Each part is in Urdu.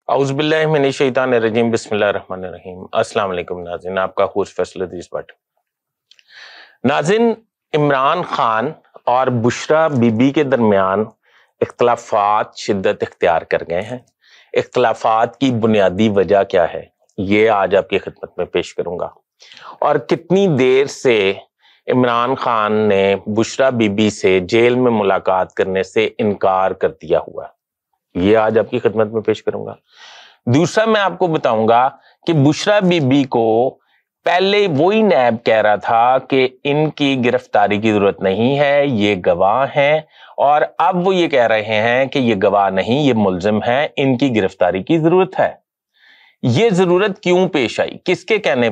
اعوذ باللہ من الشیطان الرجیم بسم اللہ الرحمن الرحیم۔ السلام علیکم ناظرین، آپ کا ہوسٹ فیصل عزیز بٹ۔ ناظرین، عمران خان اور بشریٰ بی بی کے درمیان اختلافات شدت اختیار کر گئے ہیں۔ اختلافات کی بنیادی وجہ کیا ہے، یہ آج آپ کی خدمت میں پیش کروں گا، اور کتنی دیر سے عمران خان نے بشریٰ بی بی سے جیل میں ملاقات کرنے سے انکار کر دیا ہوا ہے، یہ آج آپ کی خدمت میں پیش کروں گا۔ دوسرا میں آپ کو بتاؤں گا کہ بشریٰ بی بی کو پہلے وہی نیب کہہ رہا تھا کہ ان کی گرفتاری کی ضرورت نہیں ہے، یہ گواہ ہیں، اور اب وہ یہ کہہ رہے ہیں کہ یہ گواہ نہیں، یہ ملزم ہیں، ان کی گرفتاری کی ضرورت ہے۔ یہ ضرورت کیوں پیش آئی، کس کے کہنے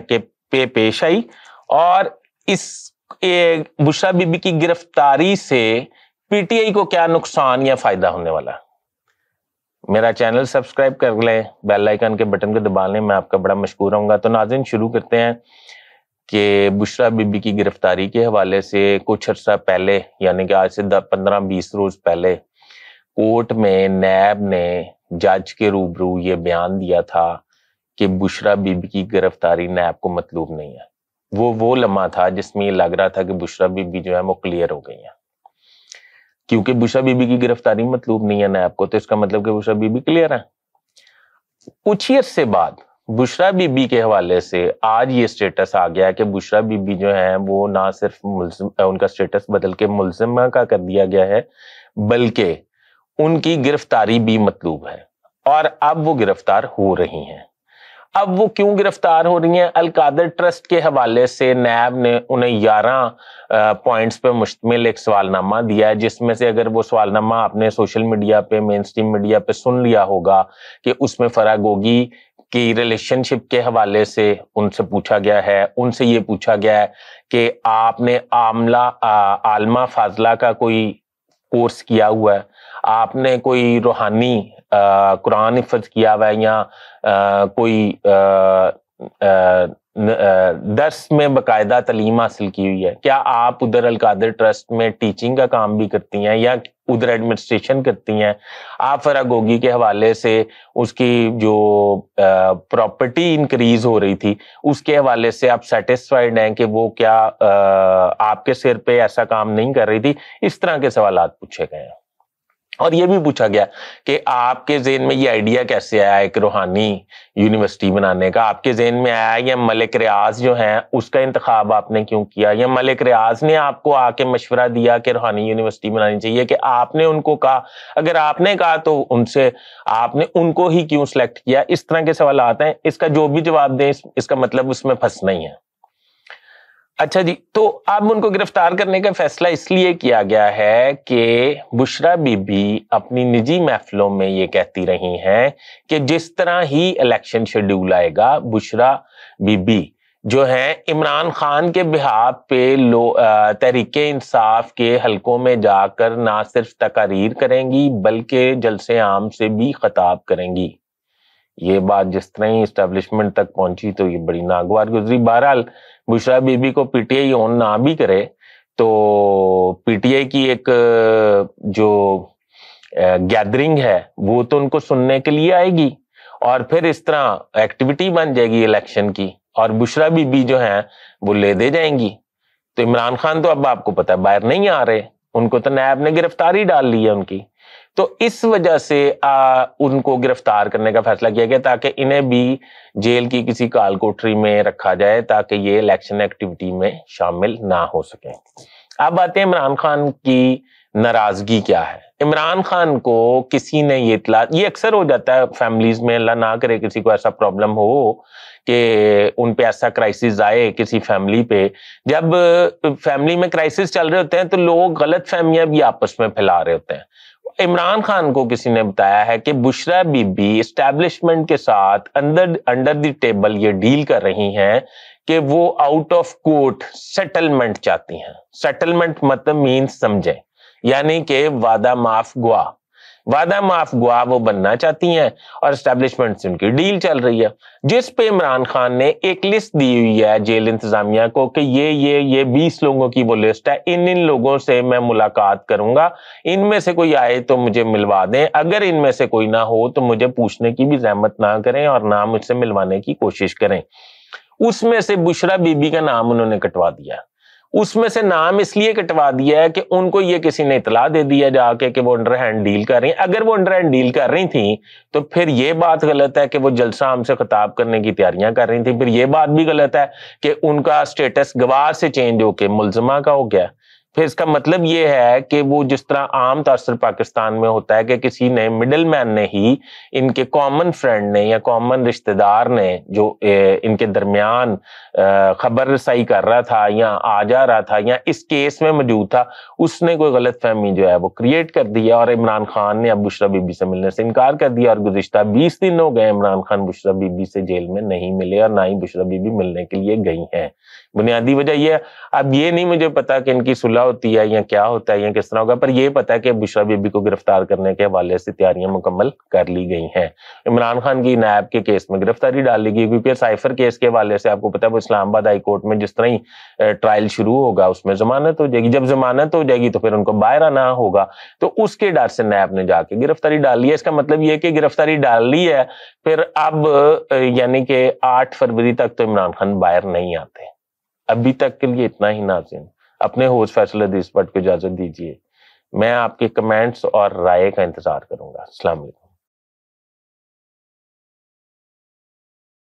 پہ پیش آئی، اور اس بشریٰ بی بی کی گرفتاری سے پی ٹی آئی کو کیا نقصان یا فائدہ ہونے والا ہے؟ میرا چینل سبسکرائب کر لیں، بیل آئیکن کے بٹن کو دبا لیں، میں آپ کا بڑا مشکور ہوں گا۔ تو ناظرین، شروع کرتے ہیں کہ بشریٰ بی بی کی گرفتاری کے حوالے سے کچھ عرصہ پہلے، یعنی کہ آج سے 15-20 روز پہلے، کورٹ میں نیب نے جج کے روبرو یہ بیان دیا تھا کہ بشریٰ بی بی کی گرفتاری نیب کو مطلوب نہیں ہے۔ وہ لمحہ تھا جس میں یہ لگ رہا تھا کہ بشریٰ بی بی جو ہے وہ کلیئر ہو گئی ہیں، کیونکہ بشریٰ بی بی کی گرفتاری مطلوب نہیں ہے نیب کو، تو اس کا مطلب کہ بشریٰ بی بی کلیئر ہے۔ کچھ ہی عرصے بعد بشریٰ بی بی کے حوالے سے آج یہ سٹیٹس آ گیا کہ بشریٰ بی بی جو ہیں وہ نہ صرف ملزم، ان کا سٹیٹس بدل کے ملزمہ کا کر دیا گیا ہے، بلکہ ان کی گرفتاری بھی مطلوب ہے، اور اب وہ گرفتار ہو رہی ہیں۔ اب وہ کیوں گرفتار ہو رہی ہیں؟ القادر ٹرسٹ کے حوالے سے نیب نے انہیں 11 پوائنٹس پہ مشتمل ایک سوال نامہ دیا ہے، جس میں سے اگر وہ سوال نامہ آپ نے سوشل میڈیا پہ، مین سٹریم میڈیا پہ سن لیا ہوگا کہ اس میں فرح گوگی کی ریلیشن شپ کے حوالے سے ان سے پوچھا گیا ہے۔ ان سے یہ پوچھا گیا ہے کہ آپ نے عالمہ فاضلہ کا کوئی کورس کیا ہوا ہے، آپ نے کوئی روحانی قرآن حفظ کیا ہوا ہے، یا کوئی درس میں باقاعدہ تعلیم حاصل کی ہوئی ہے، کیا آپ ادھر القادر ٹرسٹ میں ٹیچنگ کا کام بھی کرتی ہیں یا ادھر ایڈمنسٹریشن کرتی ہیں؟ آپ فرح گوگی کے حوالے سے اس کی جو پراپرٹی انکریز ہو رہی تھی، اس کے حوالے سے آپ سیٹسفائیڈ ہیں کہ وہ کیا آپ کے سر پہ ایسا کام نہیں کر رہی تھی؟ اس طرح کے سوالات پوچھے گئے ہیں۔ اور یہ بھی پوچھا گیا کہ آپ کے ذہن میں یہ آئیڈیا کیسے آیا ایک روحانی یونیورسٹی بنانے کا؟ آپ کے ذہن میں آیا یا ملک ریاض جو ہیں اس کا انتخاب آپ نے کیوں کیا، یا ملک ریاض نے آپ کو آ کے مشورہ دیا کہ روحانی یونیورسٹی بنانی چاہیے، کہ آپ نے ان کو کہا؟ اگر آپ نے کہا تو ان سے آپ نے ان کو ہی کیوں سلیکٹ کیا؟ اس طرح کے سوالات ہیں۔ اس کا جو بھی جواب دیں، اس کا مطلب اس میں پھنسنا ہی ہے۔ اچھا جی، تو اب ان کو گرفتار کرنے کا فیصلہ اس لیے کیا گیا ہے کہ بشریٰ بی بی اپنی نجی محفلوں میں یہ کہتی رہی ہیں کہ جس طرح ہی الیکشن شیڈول آئے گا، بشریٰ بی بی جو ہیں عمران خان کے بہاف پہ تحریک انصاف کے حلقوں میں جا کر نہ صرف تقاریر کریں گی بلکہ جلسے عام سے بھی خطاب کریں گی۔ یہ بات جس طرح ہی اسٹیبلشمنٹ تک پہنچی تو یہ بڑی ناگوار گزری۔ بہرحال بشریٰ بی بی کو پی ٹی آئی اون نہ بھی کرے تو پی ٹی آئی کی ایک جو گیدرنگ ہے وہ تو ان کو سننے کے لیے آئے گی، اور پھر اس طرح ایکٹیویٹی بن جائے گی الیکشن کی، اور بشریٰ بی بی جو ہیں وہ لے دے جائیں گی۔ تو عمران خان تو اب آپ کو پتہ ہے باہر نہیں آ رہے، ان کو تو نیب نے گرفتاری ڈال لی ہے ان کی، تو اس وجہ سے ان کو گرفتار کرنے کا فیصلہ کیا گیا تاکہ انہیں بھی جیل کی کسی کال کوٹری میں رکھا جائے تاکہ یہ الیکشن ایکٹیویٹی میں شامل نہ ہو سکیں۔ اب آتے ہیں عمران خان کی ناراضگی کیا ہے۔ عمران خان کو کسی نے یہ اطلاع، یہ اکثر ہو جاتا ہے فیملیز میں، اللہ نہ کرے کسی کو ایسا پرابلم ہو کہ ان پہ ایسا کرائسس آئے کسی فیملی پہ، جب فیملی میں کرائسس چل رہے ہوتے ہیں تو لوگ غلط فہمیاں بھی آپس میں پھیلا رہے ہوتے ہیں۔ عمران خان کو کسی نے بتایا ہے کہ بشریٰ بی بی اسٹیبلشمنٹ کے ساتھ انڈر دی ٹیبل یہ ڈیل کر رہی ہیں کہ وہ آؤٹ آف کورٹ سیٹلمنٹ چاہتی ہیں۔ سیٹلمنٹ مطلب مینز سمجھیں، یعنی کہ وعدہ معاف گواہ، وعدہ معاف گواہ وہ بننا چاہتی ہیں اور اسٹیبلشمنٹ سے ان کی ڈیل چل رہی ہے، جس پہ عمران خان نے ایک لسٹ دی ہوئی ہے جیل انتظامیہ کو کہ یہ 20 لوگوں کی وہ لسٹ ہے، ان لوگوں سے میں ملاقات کروں گا، ان میں سے کوئی آئے تو مجھے ملوا دیں، اگر ان میں سے کوئی نہ ہو تو مجھے پوچھنے کی بھی زحمت نہ کریں اور نہ مجھ سے ملوانے کی کوشش کریں۔ اس میں سے بشرا بی بی کا نام انہوں نے کٹوا دیا، اس میں سے نام اس لیے کٹوا دیا ہے کہ ان کو یہ کسی نے اطلاع دے دیا جا کے کہ وہ انڈر ہینڈ ڈیل کر رہی ہیں۔ اگر وہ انڈر ہینڈ ڈیل کر رہی تھیں تو پھر یہ بات غلط ہے کہ وہ جلسہ ہم سے خطاب کرنے کی تیاریاں کر رہی تھیں، پھر یہ بات بھی غلط ہے کہ ان کا سٹیٹس گواہ سے چینج ہو کے ملزمہ کا ہو گیا۔ پھر اس کا مطلب یہ ہے کہ وہ جس طرح عام تاثر پاکستان میں ہوتا ہے کہ کسی نے مڈل مین نے ہی ان کے کامن فرینڈ نے یا کامن رشتہ دار نے جو ان کے درمیان خبر رسائی کر رہا تھا یا آ جا رہا تھا یا اس کیس میں موجود تھا، اس نے کوئی غلط فہمی جو ہے وہ کریٹ کر دیا اور عمران خان نے اب بشرا بی بی سے ملنے سے انکار کر دیا، اور گزشتہ 20 دن ہو گئے عمران خان بشرا بی بی سے جیل میں نہیں ملے اور نہ ہی بشرا بی بی ملنے کے لیے گئی ہیں۔ بنیادی وجہ یہ ہے، اب یہ نہیں مجھے پتا کہ ان کی صلح ہوتی ہے یا کیا ہوتا ہے یا کس طرح ہوگا، پر یہ پتا ہے کہ بشرا بی بی کو گرفتار کرنے کے حوالے سے تیاریاں مکمل کر لی گئی ہیں۔ عمران خان کی نیب کے کیس میں گرفتاری ڈال لی گئی، کیونکہ سائفر کیس کے حوالے سے آپ کو پتا ہے وہ اسلام آباد ہائی کورٹ میں جس طرح ہی ٹرائل شروع ہوگا اس میں ضمانت ہو جائے گی، جب ضمانت ہو جائے گی تو پھر ان کو باہر آنا ہوگا، تو اس کے ڈر سے نیب نے جا کے گرفتاری ڈال لی ہے۔ اس کا مطلب یہ کہ گرفتاری ڈال لی ہے، پھر اب یعنی کہ 8 فروری تک تو عمران خان باہر نہیں آتے۔ ابھی تک کے لیے اتنا ہی ناظرین، اپنے ہوسٹ فیصل حدیث بٹ کو اجازت دیجیے، میں آپ کے کمنٹس اور رائے کا انتظار کروں گا۔ السلام علیکم۔